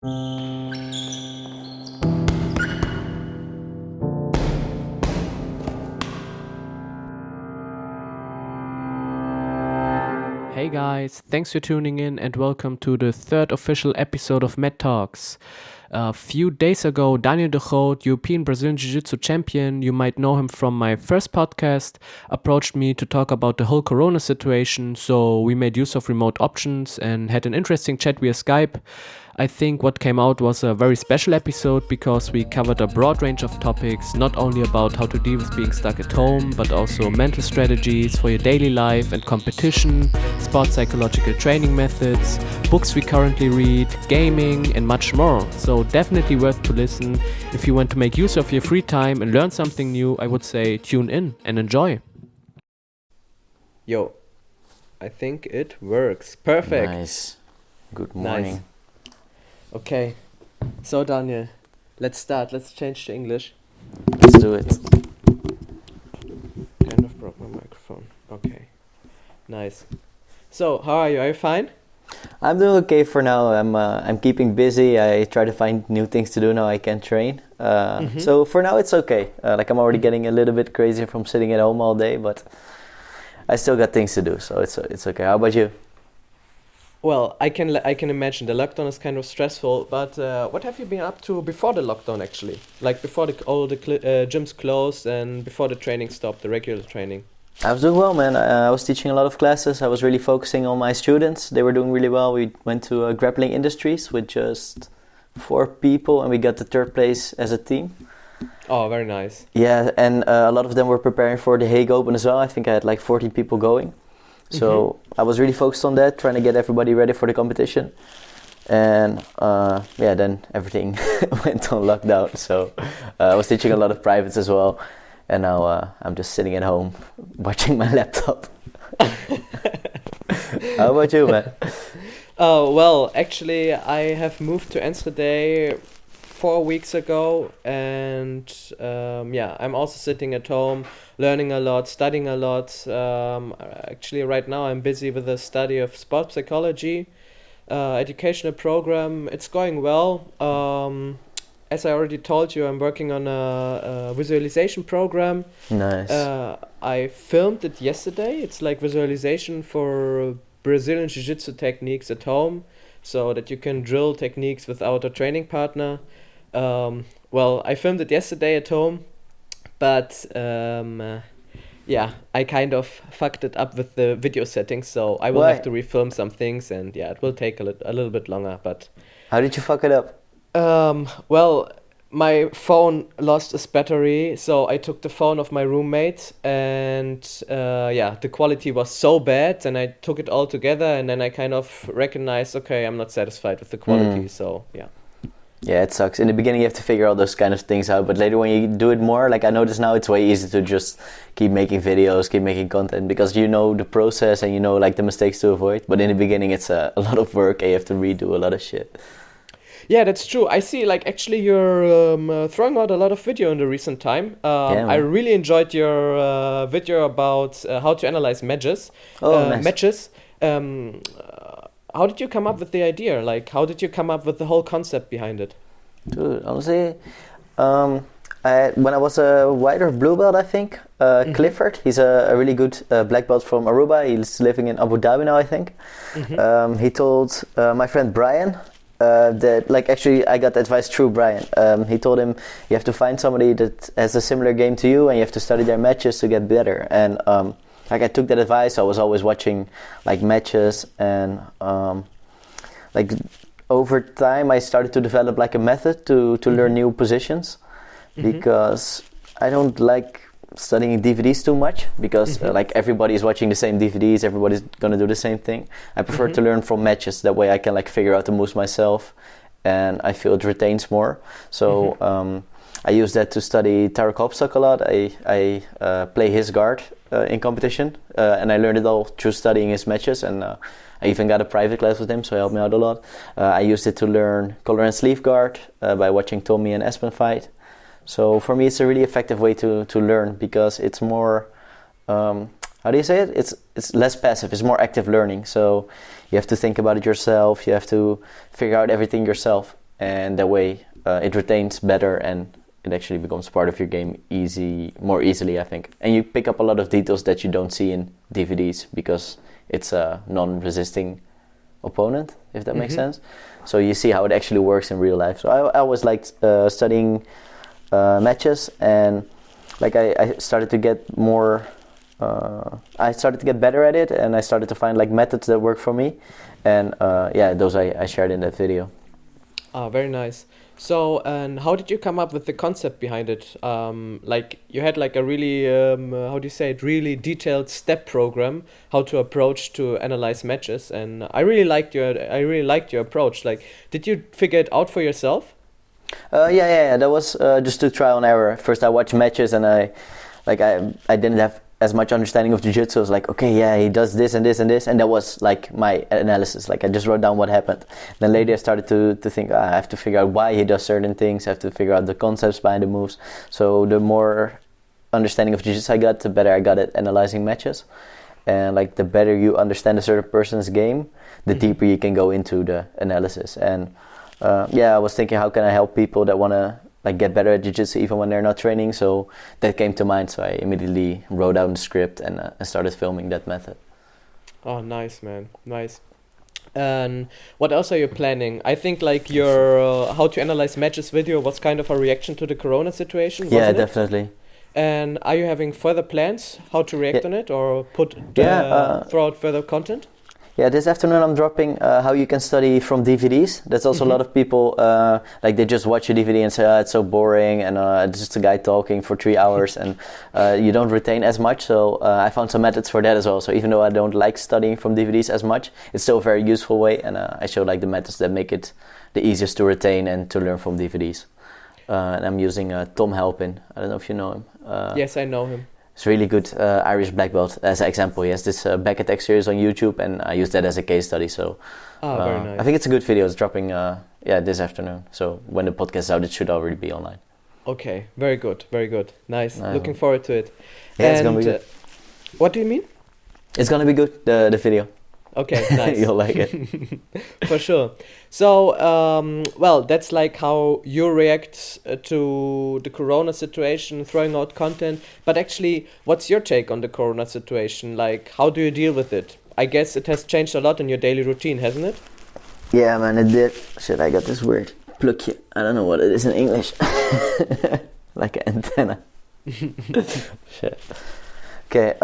Hey guys, thanks for tuning in and welcome to the third official episode of MatTalx. A few days ago, Daniël de Groot, European Brazilian Jiu Jitsu Champion, you might know him from my first podcast, approached me to talk about the whole corona situation, so we made use of remote options and had an interesting chat via Skype. I think what came out was a very special episode because we covered a broad range of topics, not only about how to deal with being stuck at home, but also mental strategies for your daily life and competition, sports psychological training methods, books we currently read, gaming, and much more. So definitely worth to listen. If you want to make use of your free time and learn something new, I would say tune in and enjoy. Yo, I think it works. Perfect. Nice. Good morning. Nice. Okay, so Daniel, let's start. Let's change to English. Let's do it. Kind of broke my microphone. Okay, nice. So, how are you? Are you fine? I'm doing okay for now. I'm keeping busy. I try to find new things to do now. I can train. So for now it's okay. I'm already getting a little bit crazy from sitting at home all day, but I still got things to do. So it's okay. How about you? Well, I can imagine the lockdown is kind of stressful, but what have you been up to before the lockdown actually? Like before all the gyms closed and before the training stopped, the regular training? I was doing well, man. I was teaching a lot of classes. I was really focusing on my students. They were doing really well. We went to Grappling Industries with just 4 people, and we got the 3rd place as a team. Oh, very nice. Yeah, and a lot of them were preparing for the Hague Open as well. I think I had like 14 people going. So I was really focused on that, trying to get everybody ready for the competition. And then everything went on lockdown. So I was teaching a lot of privates as well. And now I'm just sitting at home watching my laptop. How about you, man? Oh, well, actually, I have moved to Enschede 4 weeks ago. And I'm also sitting at home, learning a lot, studying a lot. Actually, right now I'm busy with the study of sports psychology, educational program. It's going well. As I already told you, I'm working on a visualization program. Nice. I filmed it yesterday. It's like visualization for Brazilian Jiu Jitsu techniques at home, so that you can drill techniques without a training partner. I filmed it yesterday at home. But I kind of fucked it up with the video settings, so I will have to refilm some things, and it will take a little bit longer. But how did you fuck it up? My phone lost its battery, so I took the phone of my roommate, and the quality was so bad, and I took it all together, and then I kind of recognized, okay, I'm not satisfied with the quality, so yeah. Yeah, it sucks. In the beginning, you have to figure all those kind of things out. But later, when you do it more, like I notice now, it's way easier to just keep making videos, keep making content, because you know the process and you know like the mistakes to avoid. But in the beginning, it's a lot of work and you have to redo a lot of shit. Yeah, that's true. I see, like, actually you're throwing out a lot of video in the recent time. I really enjoyed your video about how to analyze matches. Nice. Matches. How did you come up with the idea? Like, how did you come up with the whole concept behind it? Dude, honestly, when I was a white or blue belt, I think, Clifford, he's a really good black belt from Aruba. He's living in Abu Dhabi now, I think. He told my friend Brian that, like, actually I got advice through Brian. He told him you have to find somebody that has a similar game to you and you have to study their matches to get better. And I took that advice. I was always watching like matches, and over time I started to develop like a method to learn new positions, because I don't like studying DVDs too much, because like everybody is watching the same DVDs, everybody's gonna do the same thing. I prefer to learn from matches. That way I can like figure out the moves myself, and I feel it retains more. So I use that to study Taro Kopstok a lot. I play his guard in competition, and I learned it all through studying his matches, and I even got a private class with him, so he helped me out a lot. I used it to learn collar and sleeve guard by watching Tommy and Espen fight. So for me, it's a really effective way to learn, because it's more, how do you say it? It's less passive, it's more active learning. So you have to think about it yourself, you have to figure out everything yourself. and that way it retains better and it actually becomes part of your game more easily, I think. And you pick up a lot of details that you don't see in DVDs because it's a non-resisting opponent, if that makes sense. So you see how it actually works in real life. So I always liked studying matches, and like I started to get more. I started to get better at it, and I started to find like methods that work for me, and those I shared in that video. Very nice. So, and how did you come up with the concept behind it? Like you had like a really, how do you say it, really detailed step program, how to approach to analyze matches, and I really liked your approach. Like, did you figure it out for yourself? Yeah. That was just to trial and error. First, I watched matches, and I didn't have as much understanding of jiu-jitsu. I was like, okay, yeah, he does this and this and this, and that was like my analysis. Like I just wrote down what happened. Then later I started to think, I have to figure out why he does certain things. I have to figure out the concepts behind the moves. So the more understanding of jiu-jitsu I got, the better I got at analyzing matches. And like the better you understand a certain person's game, the deeper you can go into the analysis. And I was thinking, how can I help people that want to like get better at jiu-jitsu even when they're not training? So that came to mind, so I immediately wrote down the script and started filming that method. Oh, nice, man, nice. And what else are you planning? I think like your how to analyze matches video was kind of a reaction to the corona situation, wasn't Yeah, it? definitely. And are you having further plans how to react on it or throw out further content? Yeah, this afternoon I'm dropping how you can study from DVDs. That's also a lot of people, like they just watch a DVD and say, it's so boring, and it's just a guy talking for 3 hours, and you don't retain as much. So I found some methods for that as well. So even though I don't like studying from DVDs as much, it's still a very useful way, and I show like the methods that make it the easiest to retain and to learn from DVDs. And I'm using Tom Halpin. I don't know if you know him. Yes, I know him. It's really good Irish black belt. As an example, he has this back attack series on YouTube, and I use that as a case study. So very nice. I think it's a good video. It's dropping this afternoon. So when the podcast is out, it should already be online. Okay, very good, very good. Nice. Looking forward to it. Yeah, it's gonna be good. What do you mean? It's gonna be good, the video. Okay, nice. You'll like it. For sure. So, that's like how you react to the corona situation, throwing out content. But actually, what's your take on the corona situation? Like, how do you deal with it? I guess it has changed a lot in your daily routine, hasn't it? Yeah, man, it did. Shit, I got this weird plukje. I don't know what it is in English. Like an antenna. Shit. Okay,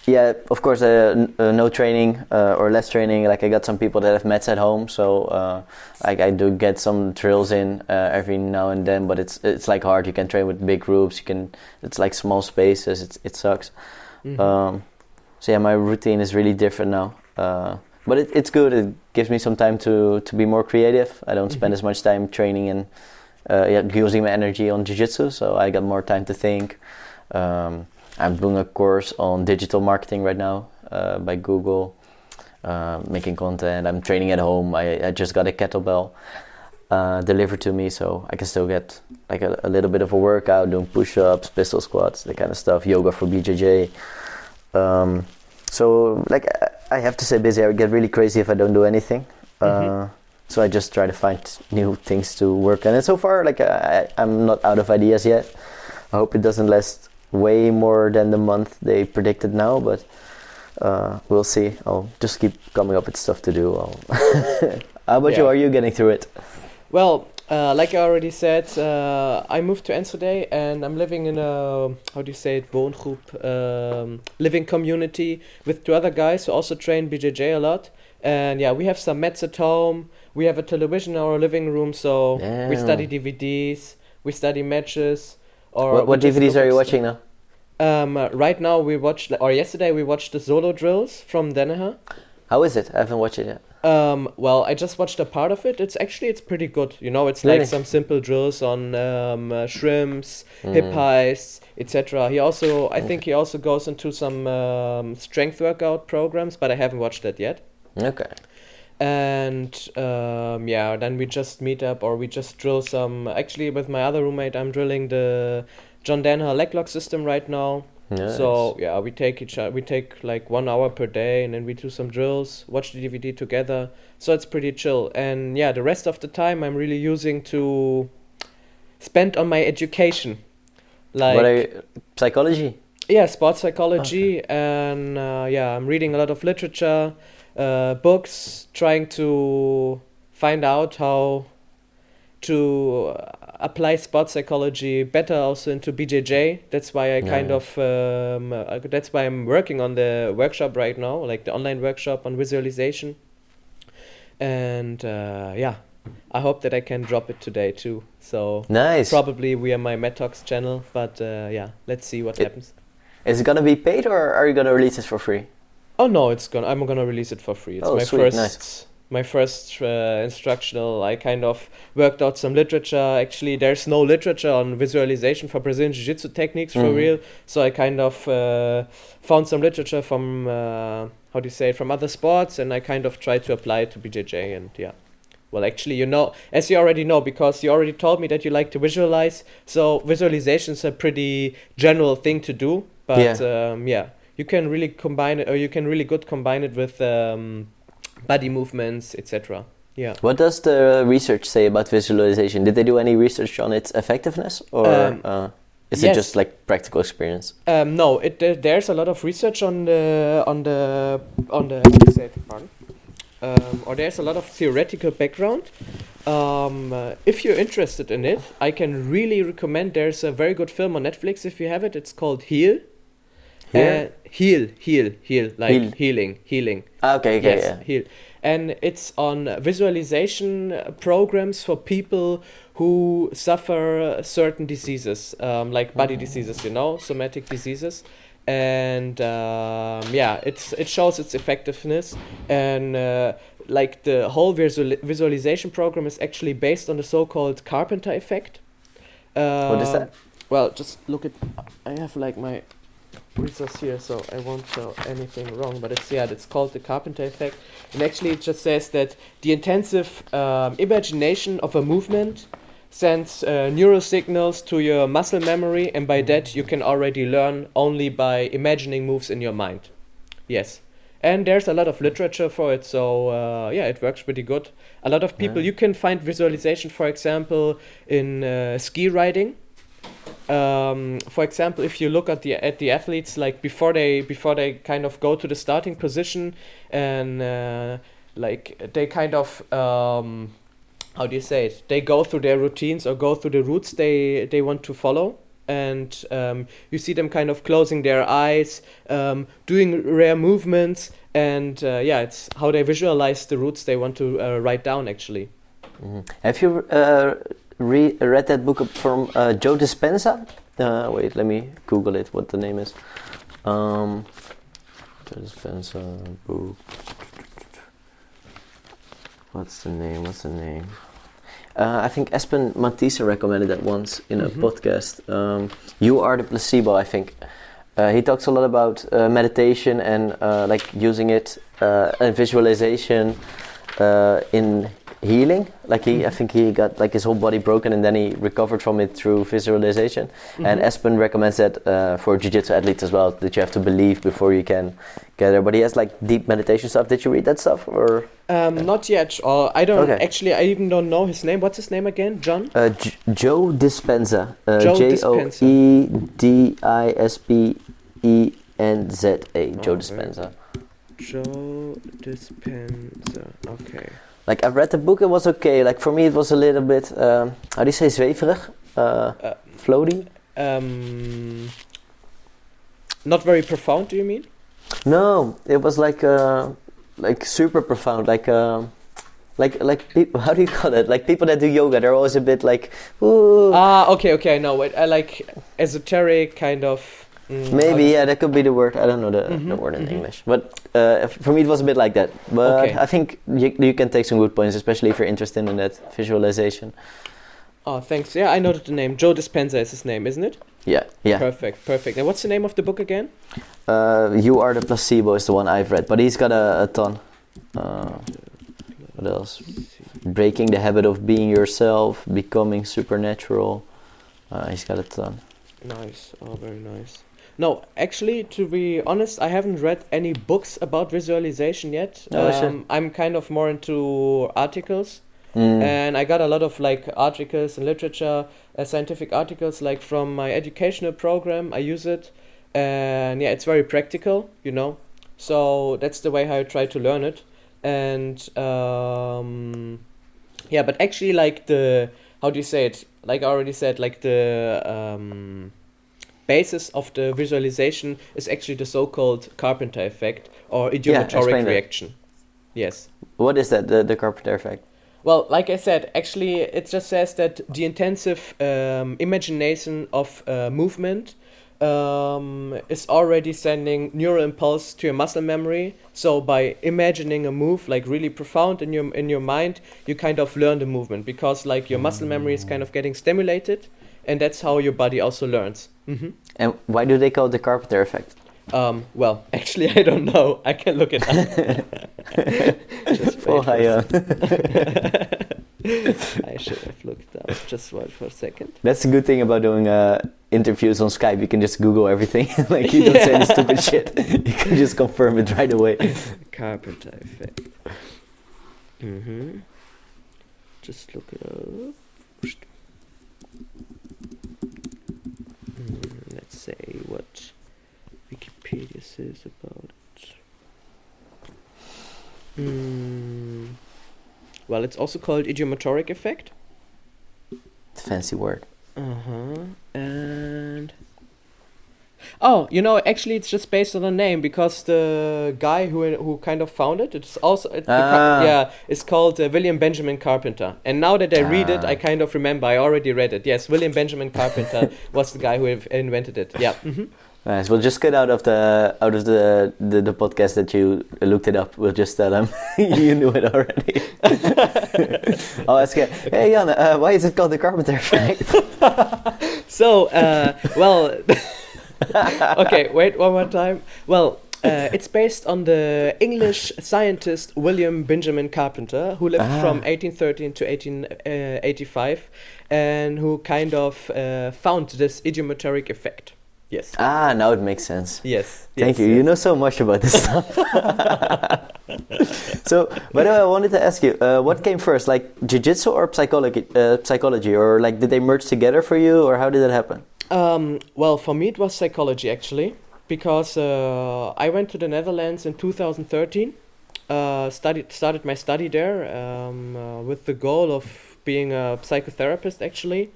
yeah, of course, no training or less training. Like I got some people that have mats at home, so I do get some drills in every now and then. But it's like hard. You can train with big groups. It's like small spaces. It sucks. So yeah, my routine is really different now. But it's good. It gives me some time to be more creative. I don't spend as much time training and using my energy on jiu-jitsu. So I got more time to think. I'm doing a course on digital marketing right now by Google, making content. I'm training at home. I just got a kettlebell delivered to me, so I can still get like a little bit of a workout, doing push-ups, pistol squats, that kind of stuff, yoga for BJJ. So like I have to stay busy. I get really crazy if I don't do anything. So I just try to find new things to work on. And so far, like I'm not out of ideas yet. I hope it doesn't last way more than the month they predicted now, but we'll see. I'll just keep coming up with stuff to do. How about you? Are you getting through it? Well, like I already said, I moved to Enschede and I'm living in a, how do you say it, woongroep, living community with 2 other guys who also train BJJ a lot. And yeah, we have some mats at home. We have a television in our living room, so we study DVDs, we study matches. Or what DVDs are you watching now? Right now yesterday we watched the solo drills from Daniëls. How is it? I haven't watched it yet. Well, I just watched a part of it. It's pretty good. You know, it's really? Like some simple drills on shrimps, hip heists, etc. I think he also goes into some strength workout programs, but I haven't watched that yet. Okay. And then we just meet up or we just drill some. Actually, with my other roommate, I'm drilling the John Danaher leg lock system right now. Nice. So yeah, we take like 1 hour per day, and then we do some drills, watch the DVD together. So it's pretty chill. And yeah, the rest of the time I'm really using to spend on my education. Like, What are you, psychology? yeah, sports psychology, and yeah, I'm reading a lot of literature, books, trying to find out how to apply sports psychology better also into BJJ. That's why I kind of that's why I'm working on the workshop right now, like the online workshop on visualization. And yeah, I hope that I can drop it today too. So Nice. probably via my MatTalx channel, but yeah, let's see what happens. Is it gonna be paid, or are you gonna release it for free? Oh no, I'm gonna release it for free. It's Oh, my sweet, first nice. my first instructional. I kind of worked out some literature. Actually, there's no literature on visualization for Brazilian Jiu-Jitsu techniques for real. So I kind of found some literature from how do you say it, from other sports, and I kind of tried to apply it to BJJ. And yeah, well, actually, you know, as you already know, because you already told me that you like to visualize. So visualization is a pretty general thing to do, but yeah, you can really combine it, or you can really good combine it with body movements, etc. Yeah. What does the research say about visualization? Did they do any research on its effectiveness, or is it just like practical experience? No, there's a lot of research on the how do you say it? Pardon? Or there's a lot of theoretical background. If you're interested in it, I can really recommend. There's a very good film on Netflix if you have it. It's called Heal. Heal, like healing. Okay, Yes, yeah. Heal. And it's on visualization programs for people who suffer certain diseases, like body diseases, you know, somatic diseases. And yeah, it shows its effectiveness. And like the whole visualization program is actually based on the so-called Carpenter Effect. What is that? Well, just look at, I have like my resource here, so I won't show anything wrong, but it's called the Carpenter Effect. And actually it just says that the intensive imagination of a movement sends neural signals to your muscle memory, and by that you can already learn only by imagining moves in your mind. Yes. And there's a lot of literature for it, so yeah, it works pretty good. A lot of people, you can find visualization, for example, in ski riding. For example, if you look at the athletes, like before they kind of go to the starting position, and like they kind of how do you say it? They go through their routines or go through the routes they want to follow, and you see them kind of closing their eyes, doing rare movements, and yeah, it's how they visualize the routes they want to write down actually. Have you read that book from Joe Dispenza? Wait, let me Google it. What the name is? Joe Dispenza book. What's the name? I think Espen Matisse recommended that once in a podcast. You Are the Placebo, I think. He talks a lot about meditation and like using it and visualization in healing. Like I think he got like his whole body broken, and then he recovered from it through visualization. And Espen recommends that for jiu-jitsu athletes as well, that you have to believe before you can get there. But he has like deep meditation stuff. Did you read that stuff, or? Not yet. I don't actually. I even don't know his name. What's his name again? John? Joe Dispenza. Dispenza. JoeDispenza. Joe Dispenza. Joe Dispenza. Okay. Like I've read the book, it was okay. Like for me, it was a little bit how do you say zweverig, floaty. Not very profound. Do you mean? No, it was like super profound. Like people, how do you call it? Like people that do yoga, they're always a bit like. Ooh. Okay. No, wait. I like esoteric kind of. Maybe that could be the word. I don't know the word in English, but for me it was a bit like that. But I think you can take some good points, especially if you're interested in that visualization. Oh, thanks. Yeah, I noted the name. Joe Dispenza is his name, isn't it? Yeah. Perfect. And what's the name of the book again? You Are the Placebo is the one I've read, but he's got a ton. What else? Breaking the Habit of Being Yourself, Becoming Supernatural. He's got a ton. Nice. Oh, very nice. No, actually, to be honest, I haven't read any books about visualization yet. Oh, shit. I'm kind of more into articles, and I got a lot of like articles and literature, scientific articles, like from my educational program. I use it, and yeah, it's very practical, you know. So that's the way how I try to learn it, and yeah, but actually, like the how do you say it? Like I already said, like the basis of the visualization is actually the so-called Carpenter Effect or idiomatoric explain that. reaction. Yes. What is that? The Carpenter Effect. Well, like I said, actually, it just says that the intensive imagination of movement is already sending neural impulse to your muscle memory. So by imagining a move like really profound in your mind, you kind of learn the movement because like your muscle memory is kind of getting stimulated, and that's how your body also learns. And why do they call it the Carpenter Effect? Well, actually, I don't know. I can look it up. Just wait I should have looked up. Just wait for a second. That's the good thing about doing interviews on Skype. You can just Google everything. Like you don't say any stupid shit. You can just confirm it right away. Carpenter Effect. Just look it up. Let's say what Wikipedia says about it. Well, it's also called idiomatoric effect. Fancy word. And oh, you know, actually, it's just based on a name because the guy who kind of found it, it's also it's called William Benjamin Carpenter. And now that I read it, I kind of remember I already read it. Yes, William Benjamin Carpenter was the guy who invented it. Yeah. Nice. We'll just get out of the podcast that you looked it up. We'll just tell them you knew it already. I'll ask you, hey Jan, why is it called the Carpenter Effect? So, well, okay, wait one more time. Well, it's based on the English scientist William Benjamin Carpenter, who lived from 1813 to 1885, and who kind of found this idiomatoric effect. Yes. Now it makes sense. Yes. Thank you. Yes. You know so much about this stuff. So, by the way, I wanted to ask you, what came first, like jiu-jitsu or psychology, or like did they merge together for you, or how did that happen? Well, for me it was psychology actually, because I went to the Netherlands in 2013. Started my study there with the goal of being a psychotherapist actually.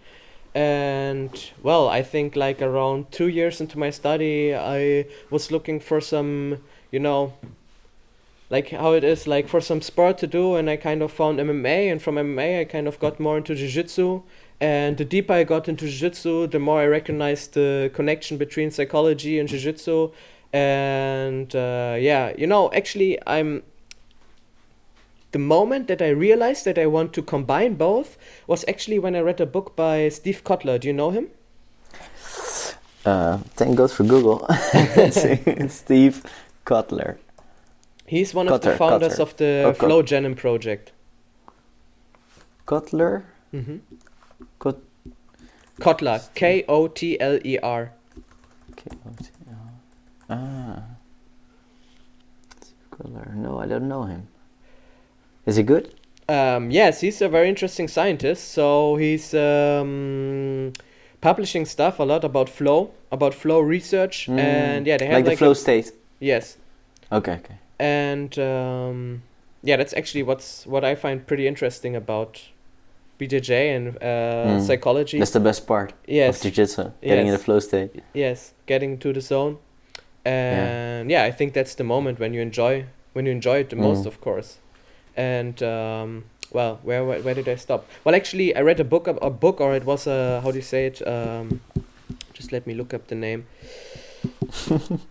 And well, I think like around 2 years into my study, I was looking for some, you know, like how it is, like for some sport to do, and I kind of found MMA, and from MMA I kind of got more into jiu-jitsu. And the deeper I got into jiu-jitsu, the more I recognized the connection between psychology and jiu-jitsu. And yeah, you know, actually the moment that I realized that I want to combine both was actually when I read a book by Steve Kotler. Do you know him? Thank God for Google. Steve Kotler. He's one of the founders of the Flow Genom project. Kotler? Kotler. Kotler. Kotler. No, I don't know him. Is he good? Yes, he's a very interesting scientist. So he's publishing stuff a lot about flow research, and yeah, they have like the flow state. Yes. Okay. And yeah, that's actually what I find pretty interesting about BJJ and psychology. That's the best part of jiu-jitsu, getting in the flow state. Yes, getting to the zone, and yeah, I think that's the moment when you enjoy it the most, of course. And well, where did I stop? Well, actually, I read a book, or it was a, how do you say it? Just let me look up the name.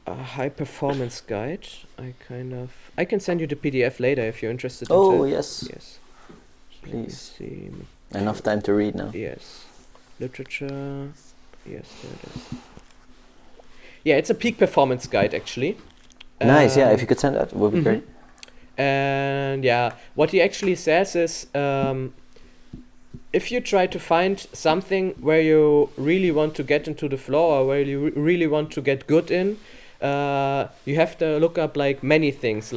A high performance guide. I can send you the PDF later if you're interested. Yes. Please. See. Enough time to read now. Yes. Literature. Yes, there it is. Yeah, it's a peak performance guide actually. Nice. Yeah, if you could send that, it would be great. And yeah, what he actually says is if you try to find something where you really want to get into the flow or where you really want to get good in, you have to look up like many things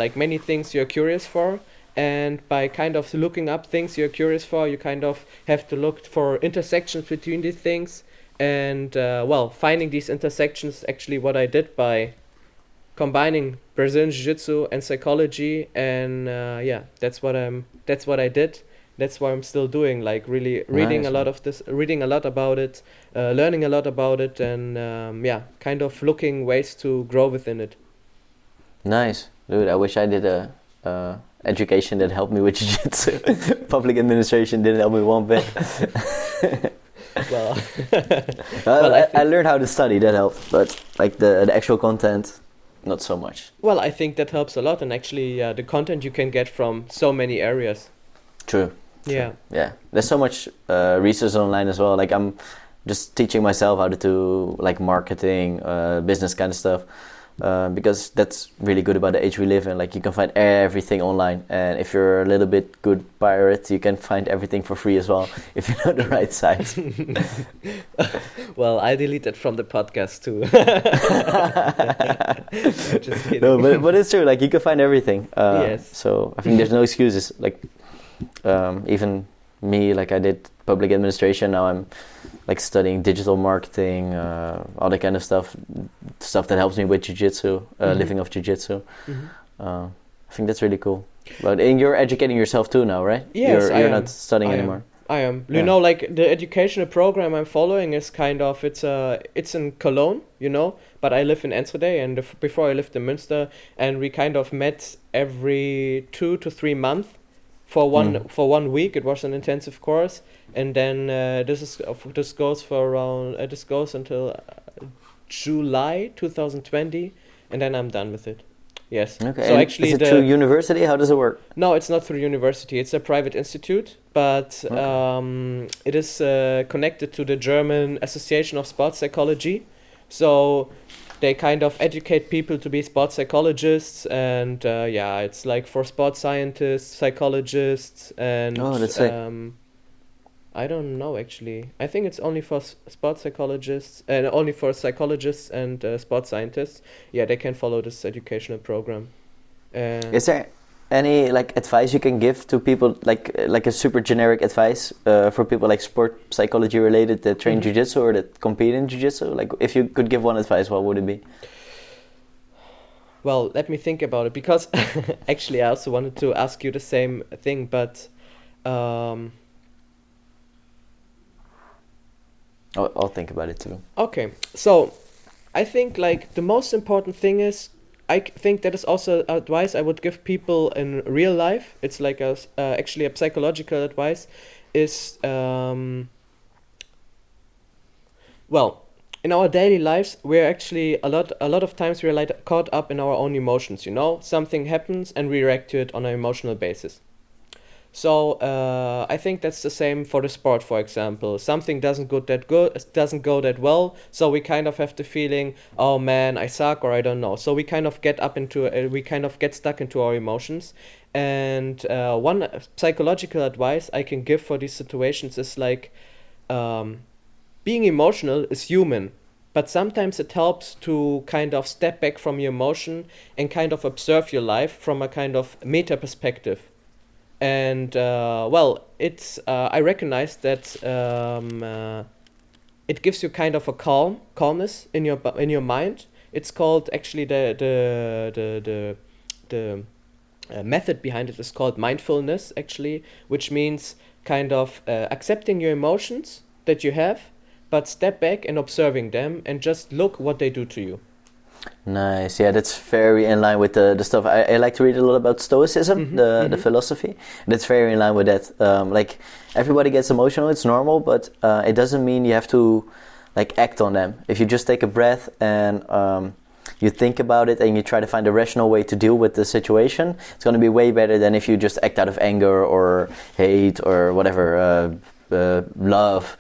you're curious for. And by kind of looking up things you're curious for, you kind of have to look for intersections between these things. And finding these intersections is actually what I did by combining Brazilian Jiu-Jitsu and psychology. And that's what I did. That's what I'm still doing. Like really reading a lot about it, learning a lot about it, and kind of looking ways to grow within it. Nice, dude. I wish I did a education that helped me with jiu-jitsu. Public administration didn't help me one bit. I learned how to study, that helped, but like the actual content, not so much. Well, I think that helps a lot, and actually the content you can get from so many areas. True. Yeah. There's so much resources online as well. Like I'm just teaching myself how to do like marketing, business kind of stuff. Because that's really good about the age we live in. Like you can find everything online, and if you're a little bit good pirate, you can find everything for free as well if you know the right site. Well, I deleted from the podcast too. No, just kidding. No, but it's true. Like you can find everything. Yes. So I think there's no excuses. Like even me, like I did public administration. Now I'm like studying digital marketing, all that kind of stuff that helps me with jiu-jitsu, living off jiu-jitsu. I think that's really cool. But you're educating yourself too now, right? Yes, you're not studying anymore. I am. Yeah. You know, like the educational program I'm following is kind of it's in Cologne, you know, but I live in Enschede, and before I lived in Münster, and we kind of met every 2 to 3 months for 1 week. It was an intensive course. And then this goes until July 2020, and then I'm done with it. Yes. Okay. So and actually, is it through university? How does it work? No, it's not through university. It's a private institute, but it is connected to the German Association of Sports Psychology. So they kind of educate people to be sports psychologists, and it's like for sports scientists, psychologists, and that's sick. I don't know actually. I think it's only for sports psychologists and only for psychologists and sports scientists. Yeah, they can follow this educational program. Is there any like advice you can give to people, like a super generic advice for people like sport psychology related that train jiu-jitsu or that compete in jiu-jitsu? Like if you could give one advice, what would it be? Well, let me think about it, because actually I also wanted to ask you the same thing, but I'll think about it too. Okay, so I think like the most important thing is, I think that is also advice I would give people in real life. It's like actually a psychological advice is, in our daily lives, we're actually a lot of times we're like caught up in our own emotions, you know? Something happens and we react to it on an emotional basis. So I think that's the same for the sport, for example. Something doesn't go that well, so we kind of have the feeling, oh man, I suck, or I don't know. So we kind of get stuck into our emotions. And one psychological advice I can give for these situations is like, being emotional is human, but sometimes it helps to kind of step back from your emotion and kind of observe your life from a kind of meta perspective. And I recognize that it gives you kind of a calmness in your mind. It's called actually the method behind it is called mindfulness, actually, which means kind of accepting your emotions that you have, but step back and observing them and just look what they do to you. Nice. Yeah, that's very in line with the stuff. I like to read a lot about Stoicism, the philosophy. That's very in line with that. Like everybody gets emotional, it's normal, but it doesn't mean you have to like act on them. If you just take a breath and you think about it and you try to find a rational way to deal with the situation, it's going to be way better than if you just act out of anger or hate or whatever, love.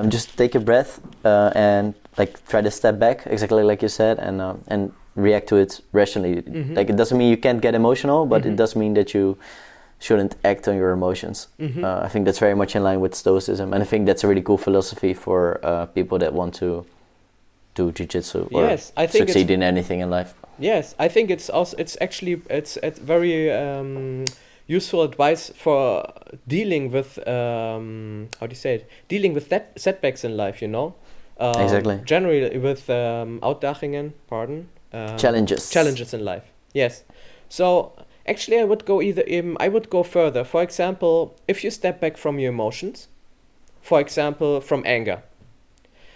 Just take a breath and like try to step back, exactly like you said, and react to it rationally. Like it doesn't mean you can't get emotional, but it does mean that you shouldn't act on your emotions. I think that's very much in line with Stoicism, and I think that's a really cool philosophy for people that want to do jiu-jitsu or Yes, I think succeed in anything in life. Yes, I think it's very useful advice for dealing with how do you say it? Dealing with setbacks in life, you know. Exactly. Generally with Uitdagingen, pardon. Challenges in life. Yes. So actually, I would go further. For example, if you step back from your emotions, for example, from anger,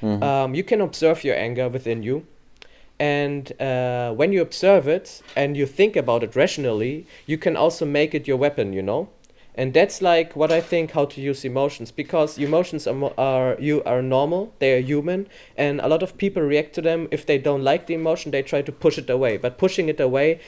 you can observe your anger within you. And when you observe it and you think about it rationally, you can also make it your weapon, you know? And that's like what I think how to use emotions, because emotions are normal, they are human, and a lot of people react to them. If they don't like the emotion, they try to push it away. But pushing it away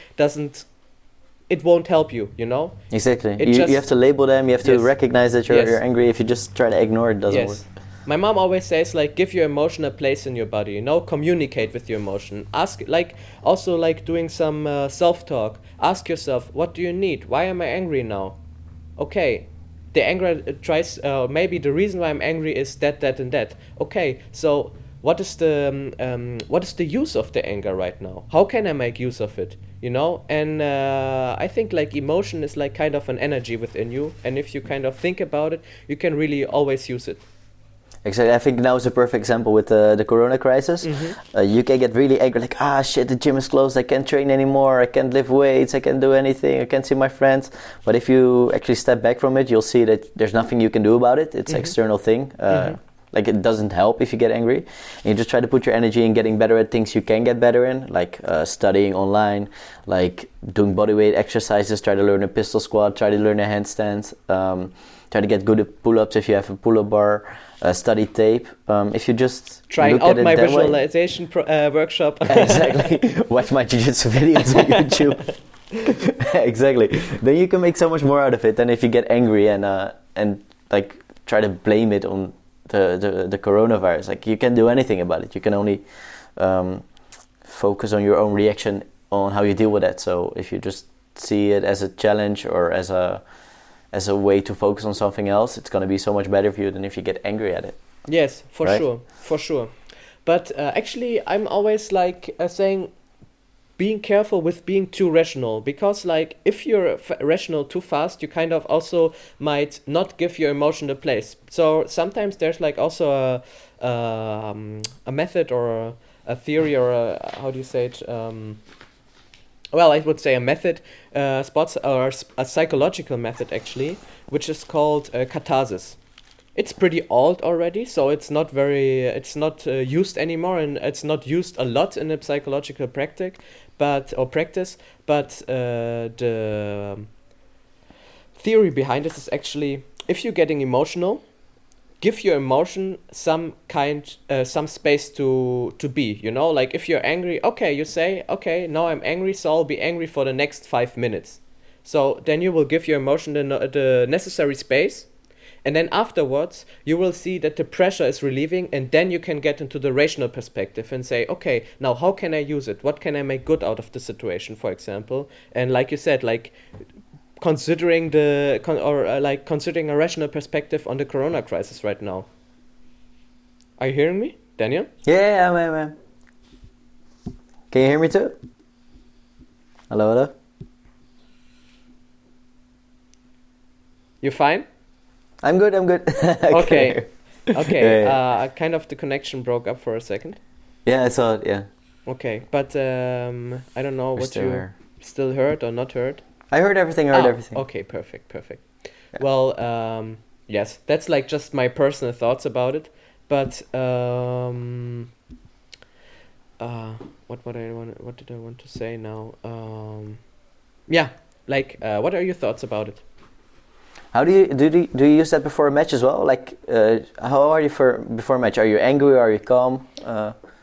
won't help you, you know? Exactly. You have to label them, you have to recognize that you're angry. If you just try to ignore it, doesn't work. My mom always says, like, give your emotion a place in your body, you know, communicate with your emotion. Ask, like, also like doing some self-talk. Ask yourself, what do you need? Why am I angry now? Okay, the anger maybe the reason why I'm angry is that, and that. Okay, so what is the use of the anger right now? How can I make use of it? You know, and I think like emotion is like kind of an energy within you, and if you kind of think about it, you can really always use it. Exactly. I think now is a perfect example with the corona crisis. You can get really angry, like, shit, the gym is closed, I can't train anymore, I can't lift weights, I can't do anything, I can't see my friends. But if you actually step back from it, you'll see that there's nothing you can do about it. It's an external thing. Like, it doesn't help if you get angry. And you just try to put your energy in getting better at things you can get better in, like studying online, like doing bodyweight exercises, try to learn a pistol squat, try to learn a handstand, try to get good at pull-ups if you have a pull-up bar. Study tape. If you just trying look out at it my that visualization workshop. Exactly. Watch my jiu-jitsu videos on YouTube. Exactly. Then you can make so much more out of it than if you get angry and like try to blame it on the coronavirus. Like, you can't do anything about it. You can only focus on your own reaction on how you deal with it. So if you just see it as a challenge or as a way to focus on something else, it's going to be so much better for you than if you get angry at it. Yes, for sure. But actually, I'm always like saying, being careful with being too rational, because like if you're rational too fast, you kind of also might not give your emotion a place. So sometimes there's like also a method or a theory or how do you say it? Well, I would say a method, or a psychological method actually, which is called Catharsis. It's pretty old already, so it's not used anymore, and it's not used a lot in a psychological practice. But the theory behind it is actually, if you're getting emotional, give your emotion some space to be, you know, like if you're angry, okay, you say, okay, now I'm angry, so I'll be angry for the next 5 minutes. So then you will give your emotion the necessary space, and then afterwards you will see that the pressure is relieving, and then you can get into the rational perspective and say, okay, now how can I use it? What can I make good out of the situation, for example? And like you said, like considering considering a rational perspective on the corona crisis right now. Are you hearing me, Daniel? Yeah, I'm. Can you hear me too? Hello? You fine? I'm good. Okay. Yeah. Kind of the connection broke up for a second. Yeah, I saw it, yeah. Okay, but I don't know what you still heard or not heard. I heard everything. Okay, perfect. Yeah. Well, yes, that's like just my personal thoughts about it. But what did I want to say now? Yeah, like what are your thoughts about it? How do you use that before a match as well? Like, how are you before a match? Are you angry? Are you calm?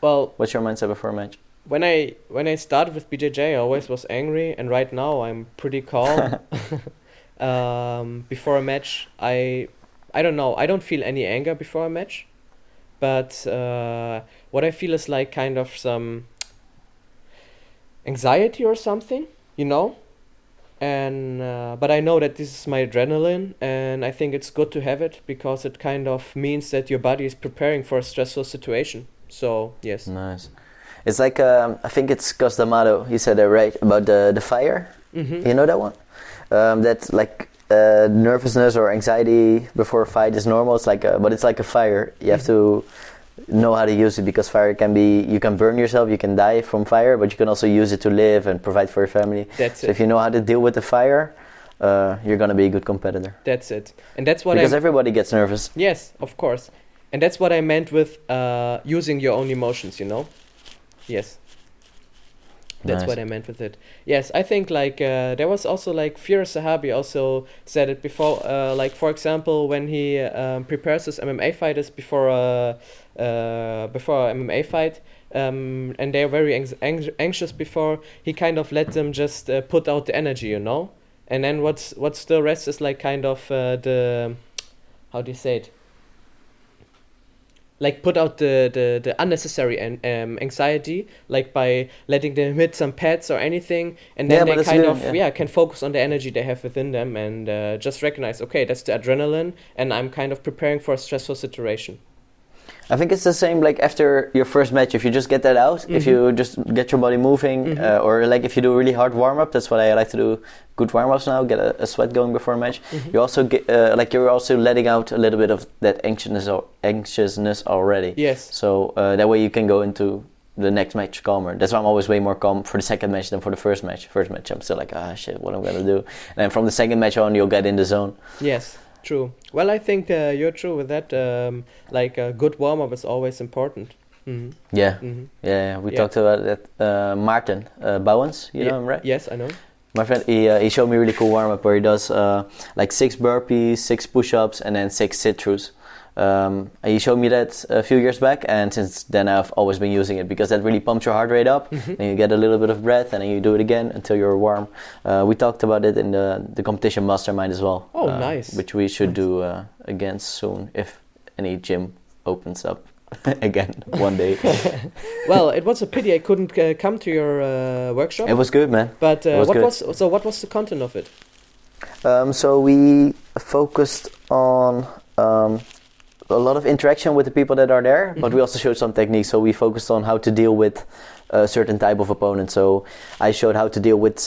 Well, what's your mindset before a match? When I started with BJJ, I always was angry, and right now I'm pretty calm. Before a match, I don't know. I don't feel any anger before a match, but what I feel is like kind of some anxiety or something, you know. and but I know that this is my adrenaline, and I think it's good to have it because it kind of means that your body is preparing for a stressful situation. So yes. Nice. It's like I think it's Costamado. He said that right about the fire. Mm-hmm. You know that one? That like nervousness or anxiety before a fight is normal. It's like but it's like a fire. You have to know how to use it, because fire can be, you can burn yourself, you can die from fire, but you can also use it to live and provide for your family. That's so it. If you know how to deal with the fire, you're gonna be a good competitor. That's it. And that's what because everybody gets nervous. Yes, of course. And that's what I meant with using your own emotions, you know? Yes. That's Nice. what I meant with it. Yes, I think like there was also like Firas Zahabi also said it before. Like for example, when he prepares his MMA fighters before a MMA fight, and they're very anxious before, he kind of let them just put out the energy, you know. And then what's the rest is like kind of the, how do you say it? Like put out the unnecessary anxiety, like by letting them hit some pads or anything, and then they kind of can focus on the energy they have within them, and just recognize, okay, that's the adrenaline, and I'm kind of preparing for a stressful situation. I think it's the same like after your first match. If you just get that out, if you just get your body moving, or like if you do a really hard warm up, that's what I like to do. Good warm ups now, get a sweat going before a match. You also get like you're also letting out a little bit of that anxiousness already. Yes. So that way you can go into the next match calmer. That's why I'm always way more calm for the second match than for the first match. First match I'm still like, shit, what am I gonna do? And then from the second match on, you'll get in the zone. Yes. True. Well, I think you're true with that. Like a good warm up is always important. Mm-hmm. Yeah. Yeah. We talked about that. Martin Bouwens, you know him, right? Yes, I know. My friend, he showed me a really cool warm up where he does like 6 burpees, 6 push-ups, and then 6 sit-throughs. He showed me that a few years back, and since then I've always been using it because that really pumps your heart rate up. And you get a little bit of breath, and then you do it again until you're warm. We talked about it in the competition mastermind as well. Oh, nice. Which we should do again soon if any gym opens up again one day. Well, it was a pity I couldn't come to your workshop. It was good, man. But what was the content of it? So we focused on a lot of interaction with the people that are there, but we also showed some techniques. So we focused on how to deal with a certain type of opponent. So I showed how to deal with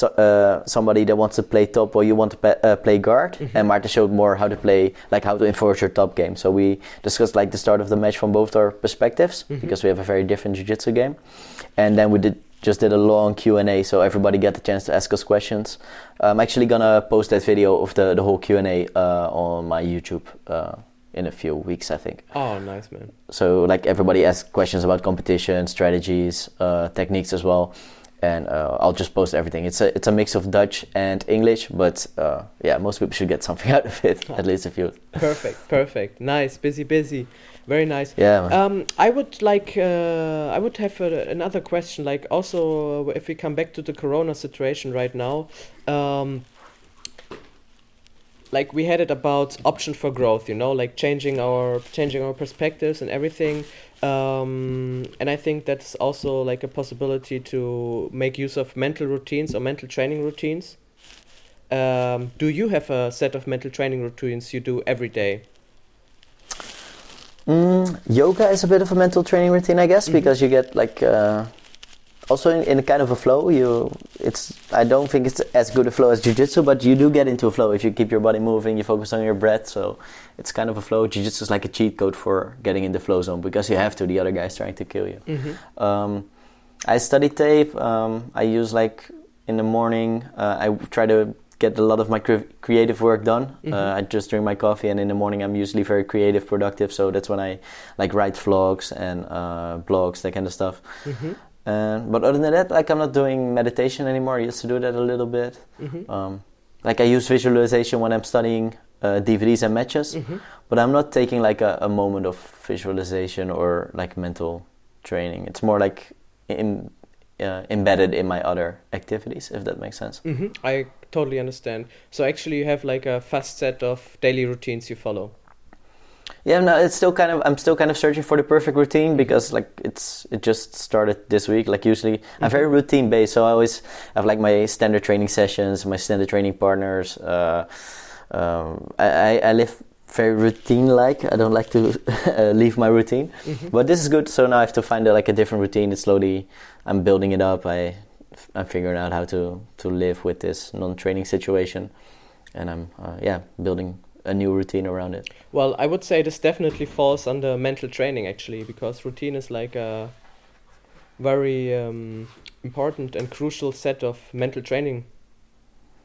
somebody that wants to play top while you want to play guard, and Marta showed more how to play, like how to enforce your top game. So we discussed like the start of the match from both our perspectives, because we have a very different jiu-jitsu game, and then we just did a long Q&A, so everybody get the chance to ask us questions. I'm actually gonna post that video of the whole Q&A on my YouTube in a few weeks, I think. Oh, nice, man. So like everybody asks questions about competition, strategies, techniques as well, and I'll just post everything. It's a mix of Dutch and English, but yeah, most people should get something out of it, at least a few. Perfect. Nice, busy. Very nice. Yeah, man. I would have another question. Like also, if we come back to the Corona situation right now, like we had it about option for growth, you know, like changing our perspectives and everything. And I think that's also like a possibility to make use of mental routines or mental training routines. Do you have a set of mental training routines you do every day? Yoga is a bit of a mental training routine, I guess, because you get like also in a kind of a flow. I don't think it's as good a flow as jiu-jitsu, but you do get into a flow if you keep your body moving, you focus on your breath. So it's kind of a flow. Jiu-jitsu is like a cheat code for getting in the flow zone, because you have to. The other guy's trying to kill you. I study tape. I use like in the morning. I try to get a lot of my creative work done. I just drink my coffee, and in the morning I'm usually very creative, productive. So that's when I like write vlogs and blogs, that kind of stuff. But other than that, like I'm not doing meditation anymore. I used to do that a little bit. Like I use visualization when I'm studying DVDs and matches, but I'm not taking like a moment of visualization or like mental training. It's more like embedded in my other activities, if that makes sense. I totally understand. So actually you have like a fast set of daily routines you follow. Yeah, no, it's still kind of. I'm still kind of searching for the perfect routine because like it just started this week. Like usually, I'm very routine based, so I always have like my standard training sessions, my standard training partners. I live very routine like. I don't like to leave my routine, but this is good. So now I have to find like a different routine. And slowly, I'm building it up. I'm figuring out how to live with this non-training situation, and I'm building a new routine around it. Well, I would say this definitely falls under mental training actually, because routine is like a very important and crucial set of mental training.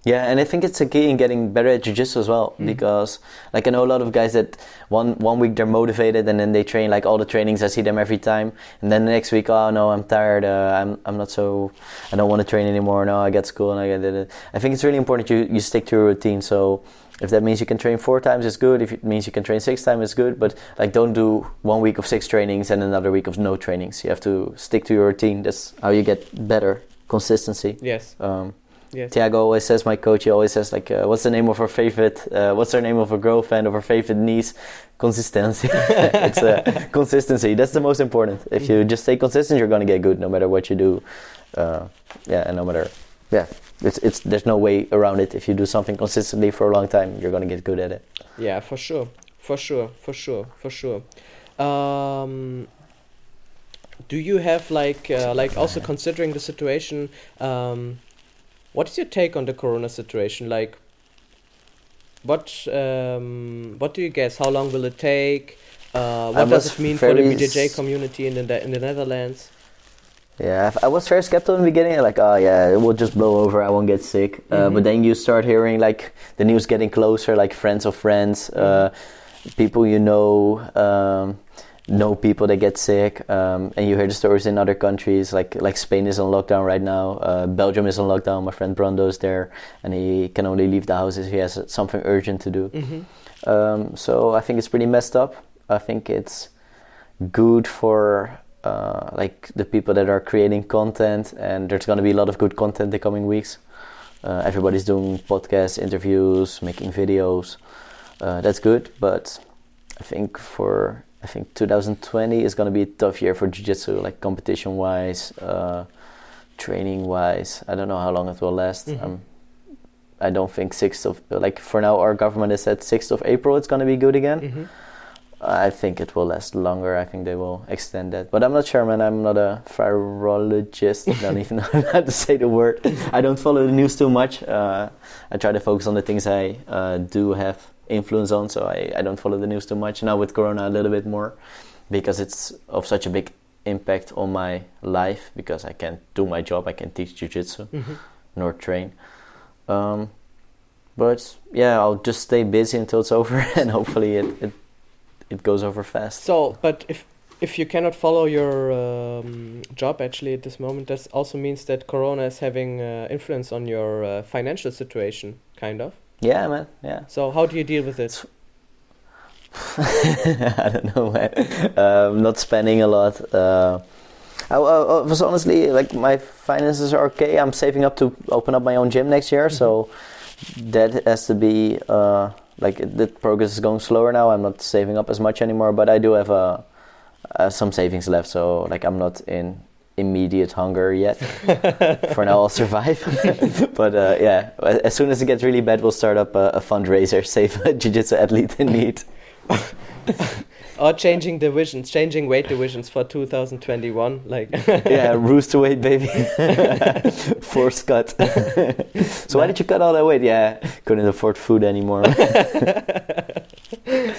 Yeah, and I think it's a key in getting better at jiu-jitsu as well, because like I know a lot of guys that one week they're motivated and then they train like all the trainings, I see them every time, and then the next week, oh no, I'm tired, I'm not so, I don't want to train anymore, no, I get school and I get it. I think it's really important you stick to your routine. So if that means you can train 4 times, it's good. If it means you can train 6 times, it's good. But like, don't do 1 week of 6 trainings and another week of no trainings. You have to stick to your routine. That's how you get better. Consistency. Yes. Yes. Tiago always says, my coach, he always says like, what's the name of her favorite? What's her name of her girlfriend, of her favorite niece? Consistency. It's consistency. That's the most important. If you just stay consistent, you're gonna get good no matter what you do. And no matter. Yeah. It's there's no way around it. If you do something consistently for a long time, you're gonna get good at it. Yeah, for sure. Do you have like also considering the situation? What is your take on the Corona situation? Like, what do you guess? How long will it take? What does it mean for the BJJ community in the Netherlands? Yeah, I was very skeptical in the beginning, like, oh yeah, it will just blow over, I won't get sick. But then you start hearing like the news getting closer, like friends of friends, people you know people that get sick, and you hear the stories in other countries, like Spain is on lockdown right now, Belgium is on lockdown, my friend Brando is there, and he can only leave the house if he has something urgent to do. So I think it's pretty messed up. I think it's good for like the people that are creating content, and there's going to be a lot of good content the coming weeks. Everybody's doing podcasts, interviews, making videos. That's good, but I think 2020 is going to be a tough year for jiu-jitsu, like competition-wise, training-wise. I don't know how long it will last. I don't think for now our government has said 6th of April it's going to be good again. I think it will last longer. I think they will extend that. But I'm not sure, man. I'm not a virologist. I don't even know how to say the word. I don't follow the news too much. I try to focus on the things I do have influence on, so I don't follow the news too much. Now with Corona a little bit more, because it's of such a big impact on my life, because I can't do my job. I can't teach jiu-jitsu nor train. But yeah, I'll just stay busy until it's over, and hopefully it goes over fast. So, but if you cannot follow your job actually at this moment, that also means that Corona is having influence on your financial situation, kind of. Yeah, man. Yeah. So how do you deal with it? I don't know, man. Not spending a lot. I was honestly, like, my finances are okay. I'm saving up to open up my own gym next year, so that has to be like, the progress is going slower now. I'm not saving up as much anymore, but I do have some savings left, so like I'm not in immediate hunger yet. For now I'll survive. But yeah, as soon as it gets really bad, we'll start up a fundraiser, save a jiu-jitsu athlete in need. Or changing weight divisions for 2021, like. Yeah, rooster weight, baby. Forced cut. So why did you cut all that weight? Yeah, couldn't afford food anymore.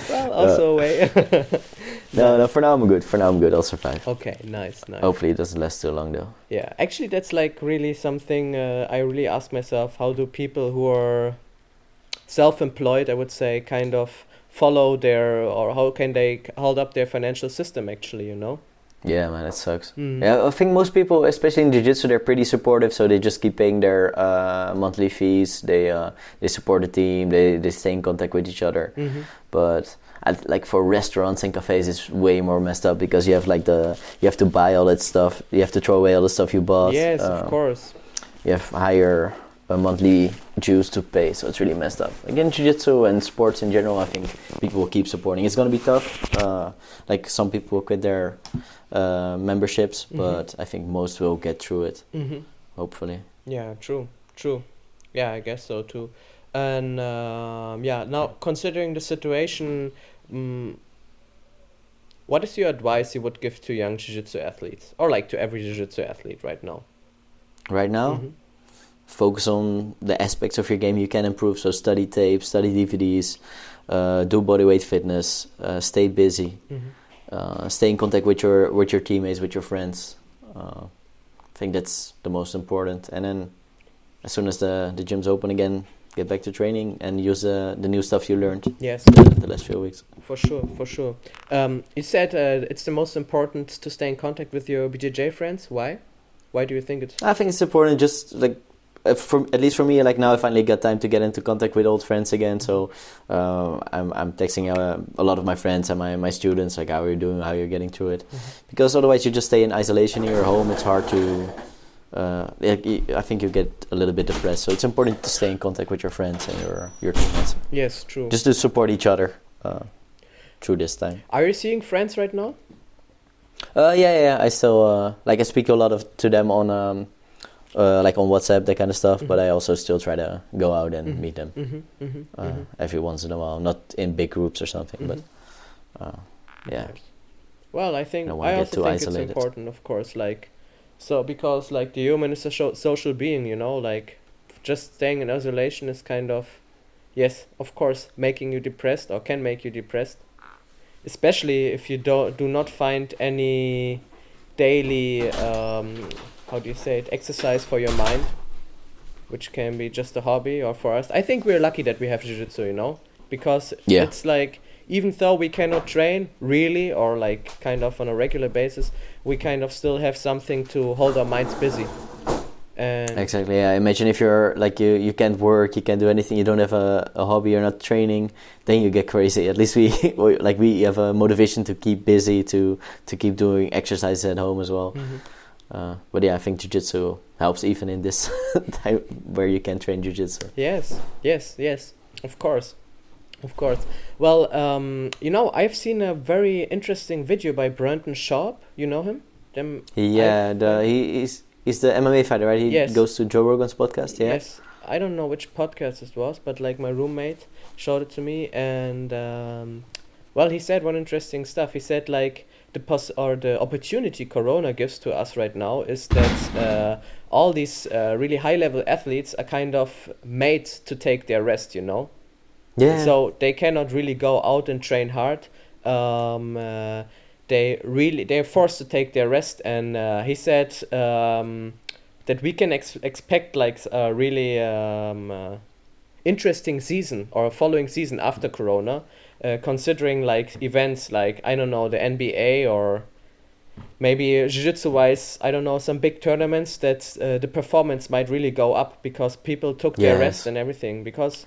Well, also a way. No, for now I'm good. I'll survive. Okay, nice. Hopefully it doesn't last too long though. Yeah, actually that's like really something I really ask myself, how do people who are self-employed, I would say, kind of follow or how can they hold up their financial system actually, you know? Yeah, man, it sucks. Yeah, I think most people, especially in jiu-jitsu, they're pretty supportive, so they just keep paying their monthly fees. They support the team. They stay in contact with each other. But like for restaurants and cafes, it's way more messed up, because you have you have to buy all that stuff. You have to throw away all the stuff you bought. Yes, of course. You have higher monthly dues to pay, so it's really messed up. Again, jiu-jitsu and sports in general, I think people will keep supporting. It's going to be tough. Like some people will quit their memberships, but I think most will get through it, hopefully. Yeah, true. Yeah, I guess so too. And now considering the situation, what is your advice you would give to young jiu-jitsu athletes, or like to every jiu-jitsu athlete right now? Right now, focus on the aspects of your game you can improve. So study tapes, study DVDs, do bodyweight fitness, stay busy, stay in contact with your teammates, with your friends. I think that's the most important. And then as soon as the gym's open again, get back to training and use the new stuff you learned. Yes, the last few weeks. For sure. You said it's the most important to stay in contact with your BJJ friends. Why? Why do you think it's? I think it's important. Just like at least for me, like now I finally got time to get into contact with old friends again. So I'm texting a lot of my friends and my students, like how you're doing, how you're getting through it, because otherwise you just stay in isolation in your home. It's hard to. I think you get a little bit depressed. So it's important to stay in contact with your friends and your teammates. Yes, true. Just to support each other through this time. Are you seeing friends right now? Yeah. I still I speak a lot to them on like on WhatsApp, that kind of stuff. But I also still try to go out and meet them every once in a while, not in big groups or something. But yeah. Well, I think I also think it's important, of course, like. So, because, like, the human is a social being, you know, like, just staying in isolation is kind of, yes, of course, making you depressed, or can make you depressed. Especially if you do not find any daily, exercise for your mind, which can be just a hobby, or for us. I think we're lucky that we have jiu-jitsu, you know, because it's like, even though we cannot train really, or like kind of on a regular basis, we kind of still have something to hold our minds busy. And exactly, yeah. Imagine if you're like you can't work, you can't do anything, you don't have a hobby, you're not training, then you get crazy. At least we have a motivation to keep busy, to keep doing exercises at home as well. But yeah, I think jiu-jitsu helps even in this time where you can train jiu-jitsu. Yes, of course. Well, you know, I've seen a very interesting video by Brandon Sharp. You know him? He's the MMA fighter, right? He goes to Joe Rogan's podcast, yeah? Yes. I don't know which podcast it was, but like my roommate showed it to me, and well, he said one interesting stuff. He said like the opportunity Corona gives to us right now is that all these really high-level athletes are kind of made to take their rest, you know? Yeah. So they cannot really go out and train hard. They're forced to take their rest, and he said that we can expect like a really interesting season or a following season after Corona, considering like events like, I don't know, the NBA, or maybe jiu-jitsu wise, I don't know, some big tournaments that the performance might really go up because people took their rest and everything. Because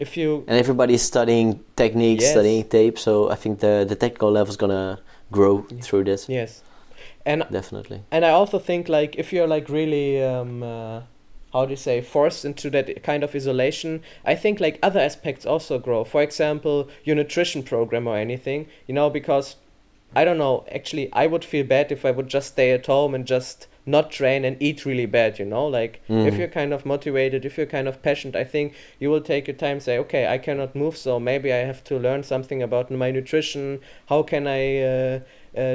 and everybody's studying techniques, studying tape, so I think the technical level is gonna grow through this. Yes, and definitely. And I also think like if you're like really forced into that kind of isolation, I think like other aspects also grow. For example, your nutrition program or anything, you know, because I don't know, actually I would feel bad if I would just stay at home and just not train and eat really bad, you know, like if you're kind of motivated, if you're kind of passionate, I think you will take your time, say, okay, I cannot move, so maybe I have to learn something about my nutrition. How can I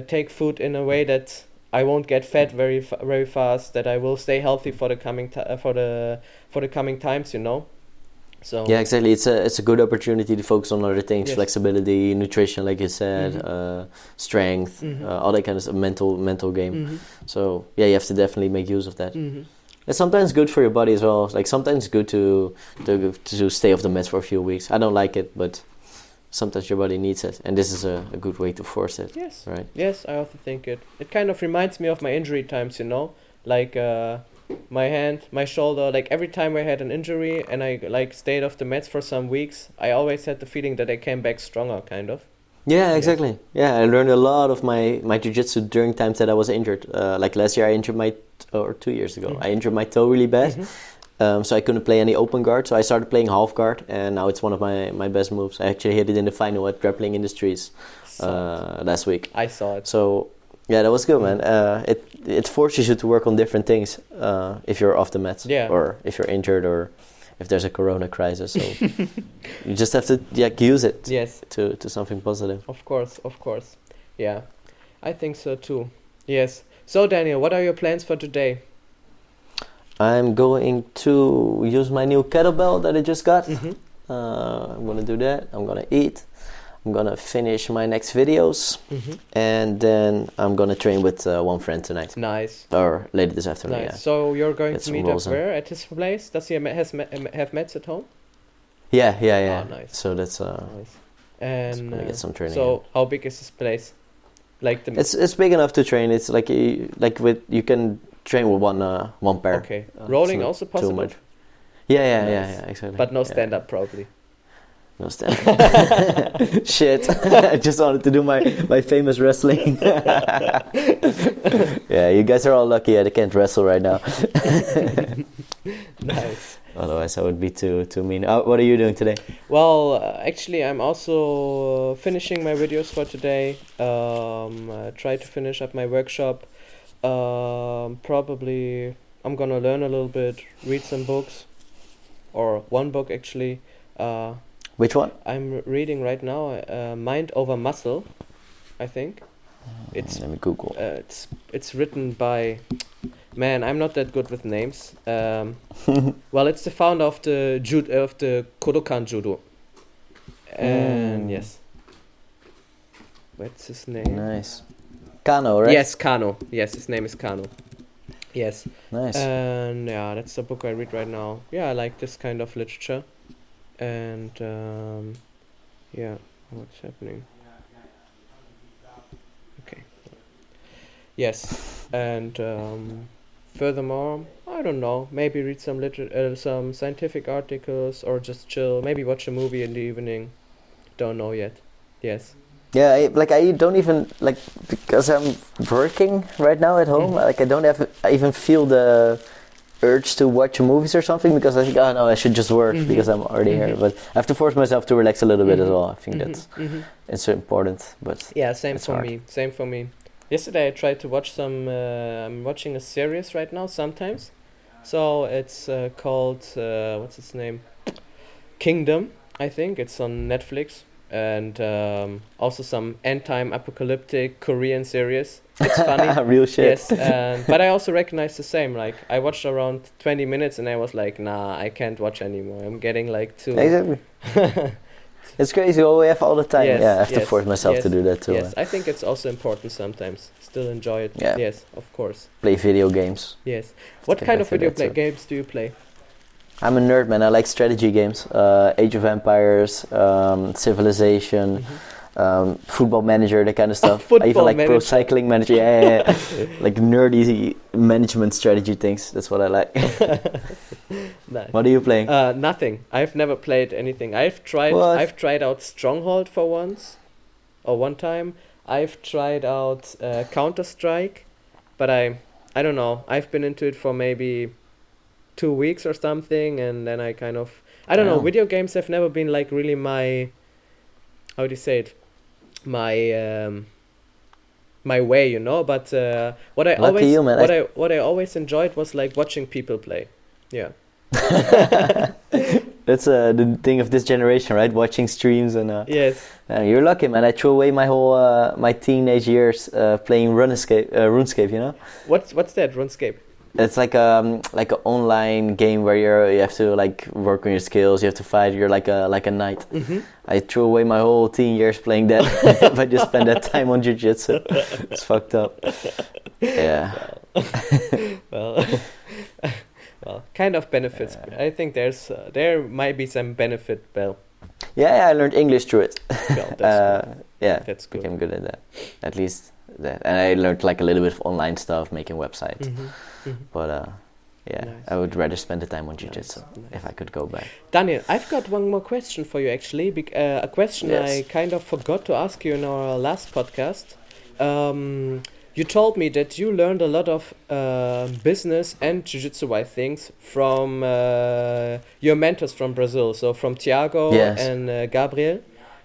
take food in a way that I won't get fat very fast, that I will stay healthy for the coming coming times, you know. So yeah, exactly. It's a good opportunity to focus on other things, flexibility, nutrition, like you said, strength, all that kind of mental game. So yeah, you have to definitely make use of that. It's sometimes good for your body as well. Like sometimes it's good to stay off the meds for a few weeks. I don't like it, but sometimes your body needs it, and this is a good way to force it. Yes, right. Yes, I also think it kind of reminds me of my injury times, you know, like. My hand, my shoulder, like every time I had an injury and I like stayed off the meds for some weeks, I always had the feeling that I came back stronger, kind of. Yeah, exactly. Yes. Yeah, I learned a lot of my jiu-jitsu during times that I was injured. Like last year, 2 years ago, I injured my toe really bad. So I couldn't play any open guard. So I started playing half guard, and now it's one of my best moves. I actually hit it in the final at Grappling Industries last week. I saw it. So yeah, that was good, man. It forces you to work on different things if you're off the mat, or if you're injured, or if there's a corona crisis. So you just have to use it to something positive. Of course. Yeah, I think so too. Yes. So Daniel, what are your plans for today? I'm going to use my new kettlebell that I just got. I'm going to do that. I'm going to eat. I'm going to finish my next videos. And then I'm going to train with one friend tonight. Nice. Or later this afternoon, nice. So you're going to meet up where? At his place? Does he have mats at home? Yeah. Oh, nice. So that's... nice. And going to get some training. So how big is this place? Like it's big enough to train. It's like you can train with one pair. Okay. Rolling also possible? Too much. Yeah, exactly. But no stand-up probably. No stand-up. Shit. I just wanted to do my famous wrestling. Yeah, you guys are all lucky I can't wrestle right now. Nice. Otherwise I would be too mean. What are you doing today? Well, actually I'm also finishing my videos for today. Try to finish up my workshop. Probably I'm gonna learn a little bit, read some books, or one book actually. Which one? I'm reading right now Mind Over Muscle, I think. Let me Google. It's written by, man, I'm not that good with names. Well, it's the founder of the Kodokan Judo. And yes. What's his name? Nice. Kano, right? Yes, Kano. Yes, his name is Kano. Yes. Nice. And yeah, that's the book I read right now. Yeah, I like this kind of literature. And yeah, what's happening? Okay. Yes, and furthermore, I don't know. Maybe read some scientific articles, or just chill. Maybe watch a movie in the evening. Don't know yet. Yes. Yeah, I don't even because I'm working right now at home. I even feel the urge to watch movies or something, because I think, oh no, I should just work because I'm already here. But I have to force myself to relax a little bit as well. I think that's it's important. But yeah, same for me. Same for me. Yesterday I tried to watch some. I'm watching a series right now. Sometimes, so it's called what's its name? Kingdom. I think it's on Netflix. And also some end-time apocalyptic Korean series. It's funny. Real shit. Yes, but I also recognize the same. Like, I watched around 20 minutes and I was like, nah, I can't watch anymore. I'm getting too... Exactly. It's crazy what we have all the time. Yes, I have to force myself to do that too. Yes, I think it's also important sometimes. Still enjoy it. Yeah. Yes, of course. Play video games. Yes. What kind of video games do you play? I'm a nerd, man. I like strategy games. Age of Empires, Civilization, Football Manager, that kind of stuff. I even like Pro Cycling Manager. Yeah. Like nerdy management strategy things. That's what I like. Nice. What are you playing? Nothing. I've never played anything. I've tried out Stronghold for one time. I've tried out Counter-Strike, but I don't know. I've been into it for maybe 2 weeks or something, and then I kind of, I don't know, video games have never been really my, how do you say it, my way, but what I always enjoyed was watching people play. Yeah. That's the thing of this generation, right? Watching streams and yes. You're lucky, man. I threw away my whole my teenage years playing RuneScape, What's that, RuneScape? It's like an online game where you have to work on your skills. You have to fight. You're like a knight. I threw away my whole teen years playing that. If I just spend that time on Jiu Jitsu, it's fucked up. Yeah. Well, kind of benefits. I think there might be some benefit, Bell. Yeah, I learned English through it. Well, that's good. Yeah, that's good. Became good at that. At least that, and I learned a little bit of online stuff, making websites. But nice. I would rather spend the time on Jiu Jitsu if I could go back. Daniel, I've got one more question for you actually. A question I kind of forgot to ask you in our last podcast. You told me that you learned a lot of business and jiu-jitsu-wise things from your mentors from Brazil, so from Thiago Yes. and Gabriel.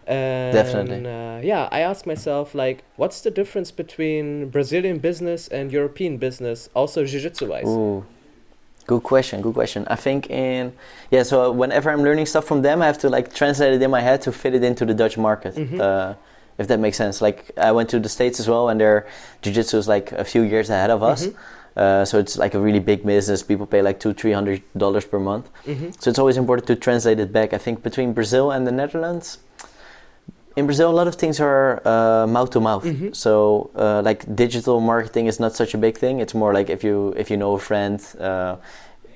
And Definitely. I asked myself, like, what's the difference between Brazilian business and European business, also jiu-jitsu-wise? Ooh, good question. Good question. I think so whenever I'm learning stuff from them, I have to like translate it in my head to fit it into the Dutch market. If that makes sense. Like I went to the States as well, and their jiu-jitsu is like a few years ahead of us. So it's like a really big business. People pay like $200-300 per month. So it's always important to translate it back. I think between Brazil and the Netherlands, in Brazil, a lot of things are mouth to mouth. So like digital marketing is not such a big thing. It's more like if you know a friend,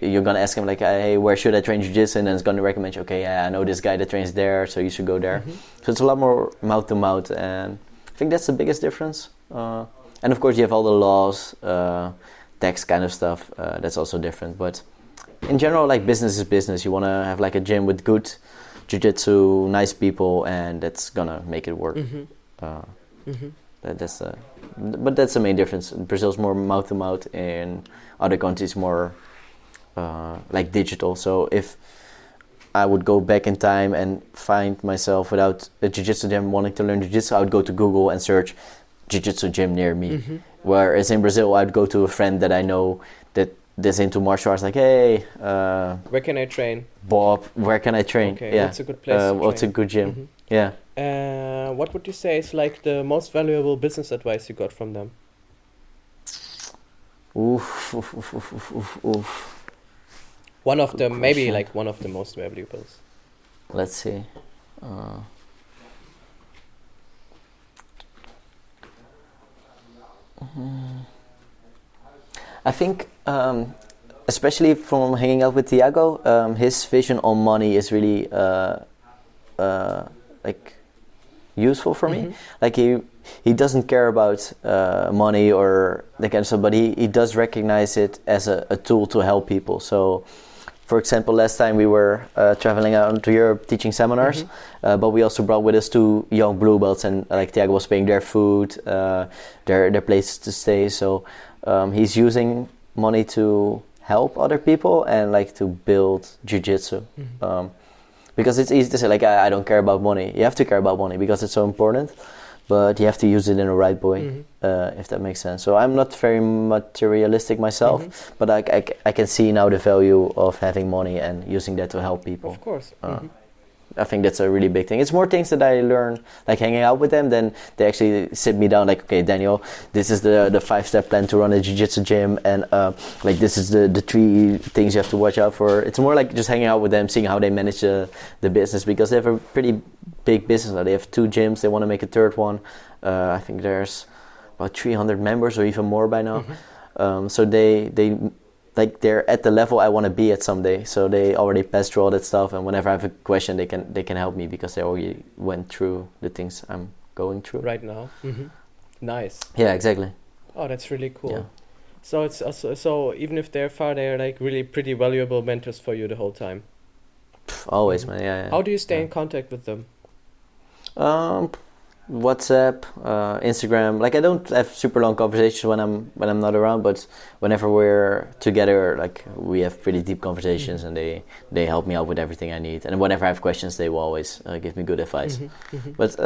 you're gonna ask him like, hey, where should I train jiu-jitsu? And then it's gonna recommend you, okay, yeah, I know this guy that trains there, so you should go there. So it's a lot more mouth to mouth, and I think that's the biggest difference. And of course, you have all the laws, tax kind of stuff. That's also different. But in general, like business is business. You wanna have like a gym with good jiu-jitsu, nice people, and that's gonna make it work. But that's the main difference. Brazil's more mouth to mouth, and other countries more like digital. So if I would go back in time and find myself without a jiu-jitsu gym wanting to learn jiu-jitsu, I would go to Google and search jiu-jitsu gym near me. Whereas in Brazil, I'd go to a friend that I know that's into martial arts, like, hey, where can I train? Bob, where can I train? Okay, what's a good place to what's train? a good gym? Yeah. What would you say is like the most valuable business advice you got from them? Oof. One of Good the, maybe question. like one of the most valuables. Let's see. I think, especially from hanging out with Thiago, his vision on money is really like useful for me. Like he doesn't care about money or that kind of stuff, but he does recognize it as a tool to help people. So, for example, last time we were traveling out to Europe teaching seminars, but we also brought with us 2 young blue belts, and like Thiago was paying their food, their places to stay. So he's using money to help other people and like to build jiu-jitsu. Because it's easy to say like, I don't care about money. You have to care about money because it's so important, but you have to use it in the right way, if that makes sense. So I'm not very materialistic myself, but I can see now the value of having money and using that to help people. Of course. I think that's a really big thing. It's more things that I learn, like hanging out with them, than they actually sit me down like, okay, Daniel, this is the 5-step plan to run a jiu-jitsu gym, and like this is the 3 things you have to watch out for. It's more like just hanging out with them, seeing how they manage the business, because they have a pretty big business now. They have 2 gyms, they want to make a 3rd one. I think there's about 300 members or even more by now. So they like they're at the level I want to be at someday. So they already passed through all that stuff, and whenever I have a question, they can help me because they already went through the things I'm going through right now. Nice. Yeah, exactly. Oh, that's really cool. Yeah. So it's also, so even if they're far, they're like really pretty valuable mentors for you the whole time. Always, man. Yeah. How do you stay in contact with them? WhatsApp, Instagram. Like I don't have super long conversations when I'm not around, but whenever we're together, like we have pretty deep conversations, and they help me out with everything I need. And whenever I have questions, they will always give me good advice. But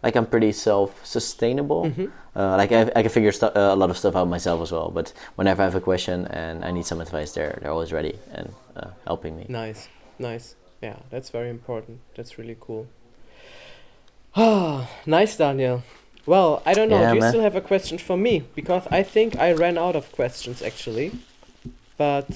like I'm pretty self-sustainable. Like I can figure a lot of stuff out myself as well. But whenever I have a question and I need some advice, they're always ready and helping me. Nice. Yeah, that's very important. That's really cool. Nice, Daniel. Well, I don't know. Yeah, Do you man. still have a question for me? Because I think I ran out of questions actually. But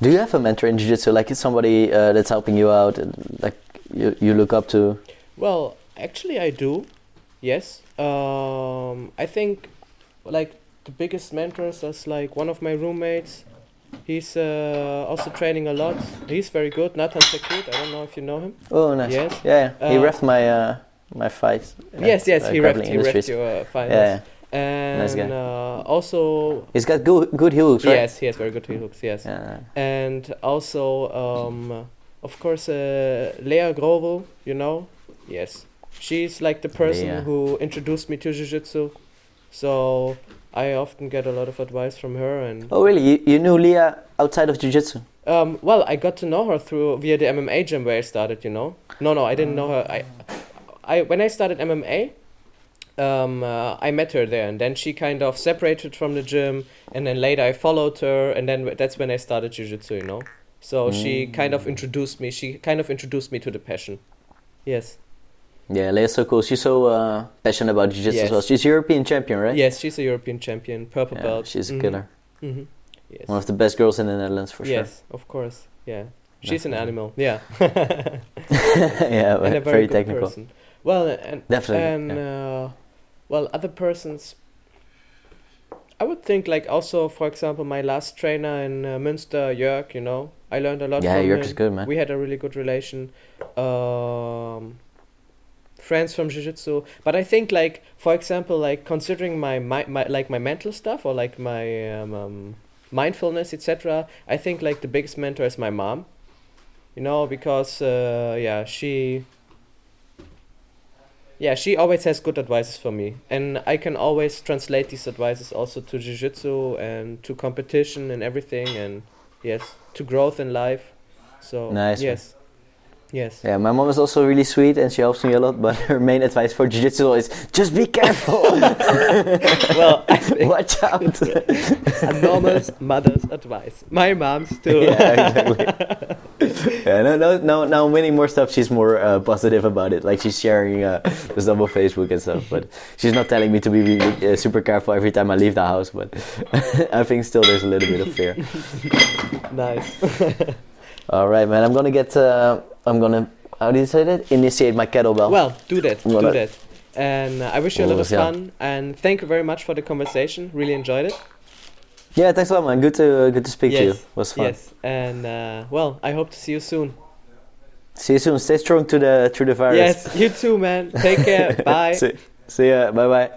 do you have a mentor in jiu-jitsu? Like it's somebody that's helping you out, like you look up to? well, actually, I do. Yes. I think like the biggest mentors is like one of my roommates. He's also training a lot. He's very good. Nathan Sekut. I don't know if you know him. Oh, nice. Yes. Yeah. He refed my fight. Yes. He Grappling refed your finals. Yeah. And Nice guy. Also, He's got good heel hooks, right? yes, he has very good heel hooks. Yes. Yeah. And also, of course, Lea Grovel. You know. Yes. She's like the person Lea. who introduced me to jiu-jitsu. So I often get a lot of advice from her. And Oh, really? You knew Leah outside of jiu-jitsu? well, I got to know her via the MMA gym where I started. No, I didn't know her. I when I started MMA, I met her there, and then she kind of separated from the gym, and then later I followed her, and then that's when I started jiu-jitsu. So she kind of introduced me. She kind of introduced me to the passion. Yes. Yeah, Leah's so cool. She's so passionate about jiu-jitsu as well. She's European champion, right? Yes, she's a European champion, purple belt. She's a killer. Mm-hmm. Yes. One of the best girls in the Netherlands, for sure. Yes, of course. Yeah. She's an animal. Yeah. Yeah, and a very good technical. person. Well, and Definitely. and well, other persons. I would think like also, for example, my last trainer in Münster, Jörg. I learned a lot from him. Yeah, Jörg is good, man. We had a really good relation. Friends from jiu-jitsu, but I think like, for example, like considering my mental stuff or like my mindfulness, etc. I think like the biggest mentor is my mom. Because she always has good advices for me, and I can always translate these advices also to jiu-jitsu and to competition and everything, and yes, to growth in life. So nice. Yes. Yes. Yeah, my mom is also really sweet and she helps me a lot, but her main advice for jiu-jitsu is just be careful. Well, I think watch out. A normal mother's advice. My mom's too. Yeah, exactly. Yeah, now many more stuff she's more positive about it. Like she's sharing the stuff on Facebook and stuff, but she's not telling me to be really super careful every time I leave the house, but I think still there's a little bit of fear. Nice. All right, man. I'm gonna. How do you say that? Initiate my kettlebell. Well, do that. And I wish you a lot of fun. And thank you very much for the conversation. Really enjoyed it. Yeah, thanks a lot, man. Good to speak to you. It was fun. Yes. And well, I hope to see you soon. See you soon. Stay strong through the virus. Yes, you too, man. Take care. Bye. See ya. Bye bye.